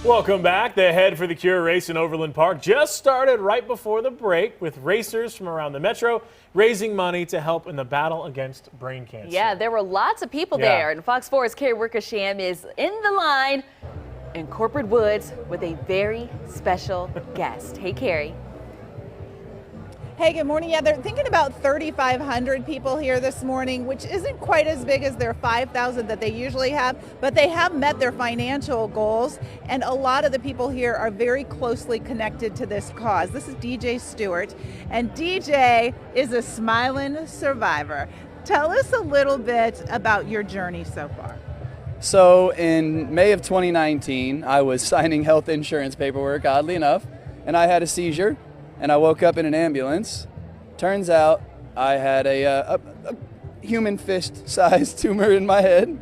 Welcome back. The Head for the Cure race in Overland Park just started right before the break with racers from around the metro raising money to help in the battle against brain cancer. Yeah, there were lots of people there, and Fox 4's Carrie Wickersham is in the line in Corporate Woods with a very special guest. Hey, Carrie. Hey, good morning. Yeah, they're thinking about 3,500 people here this morning, which isn't quite as big as their 5,000 that they usually have, but they have met their financial goals, and a lot of the people here are very closely connected to this cause. This is DJ Stewart, and DJ is a smiling survivor. Tell us a little bit about your journey so far. So in May of 2019, I was signing health insurance paperwork, oddly enough, and I had a seizure. And I woke up in an ambulance. Turns out I had a human fist-sized tumor in my head,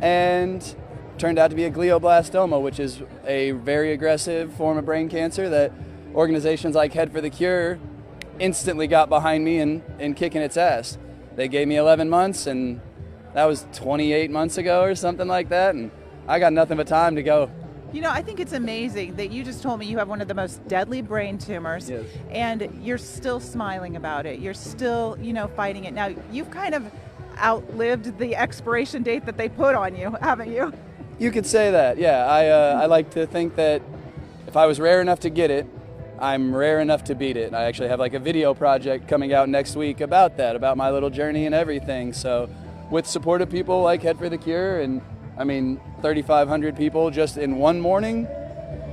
and turned out to be a glioblastoma, which is a very aggressive form of brain cancer that organizations like Head for the Cure instantly got behind me and kicking its ass. They gave me 11 months, and that was 28 months ago or something like that, and I got nothing but time to go. You know, I think it's amazing that you just told me you have one of the most deadly brain tumors, Yes. and you're still smiling about it. You're still, fighting it. Now, you've kind of outlived the expiration date that they put on you, haven't you? You could say that, yeah. I like to think that if I was rare enough to get it, I'm rare enough to beat it. I actually have like a video project coming out next week about that, about my little journey and everything. So with supportive people like Head for the Cure, and 3,500 people just in one morning,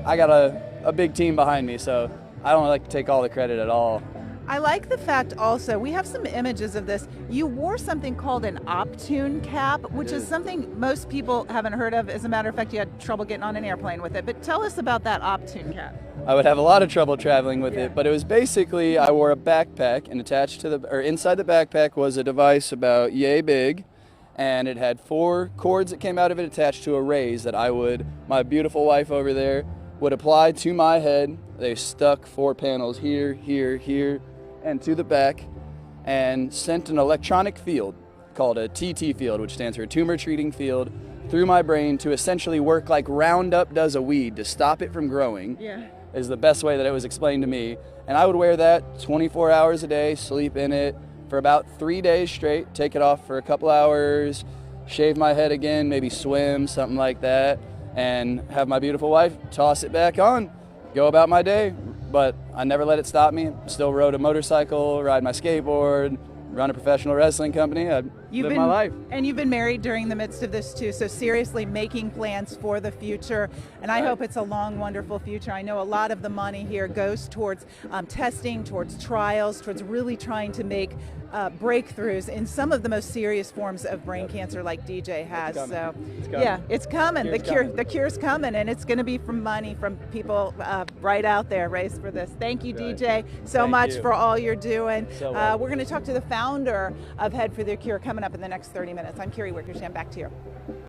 I got a big team behind me, so I don't like to take all the credit at all. I like the fact also, we have some images of this. You wore something called an Optune cap, which is something most people haven't heard of. As a matter of fact, you had trouble getting on an airplane with it, but tell us about that Optune cap. I would have a lot of trouble traveling with it, but it was basically, I wore a backpack, and attached to inside the backpack was a device about yay big, and it had 4 cords that came out of it attached to a raise that my beautiful wife over there, would apply to my head. They stuck 4 panels here, here, here, and to the back, and sent an electronic field called a TT field, which stands for tumor treating field, through my brain to essentially work like Roundup does a weed to stop it from growing. Yeah. Is the best way that it was explained to me. And I would wear that 24 hours a day, sleep in it for about 3 days straight, take it off for a couple hours, shave my head again, maybe swim, something like that, and have my beautiful wife toss it back on, go about my day. But I never let it stop me. Still rode a motorcycle, ride my skateboard, run a professional wrestling company. I live my life. And you've been married during the midst of this too, so seriously making plans for the future. And I hope it's a long, wonderful future. I know a lot of the money here goes towards testing, towards trials, towards really trying to make breakthroughs in some of the most serious forms of brain cancer like DJ has. So yeah, it's coming. The cure's coming, and it's going to be from money from people right out there raised for this. Thank you, DJ, so much for all you're doing. We're going to talk to the founder of Head for the Cure coming up in the next 30 minutes. I'm Carrie Wickersham. Back to you.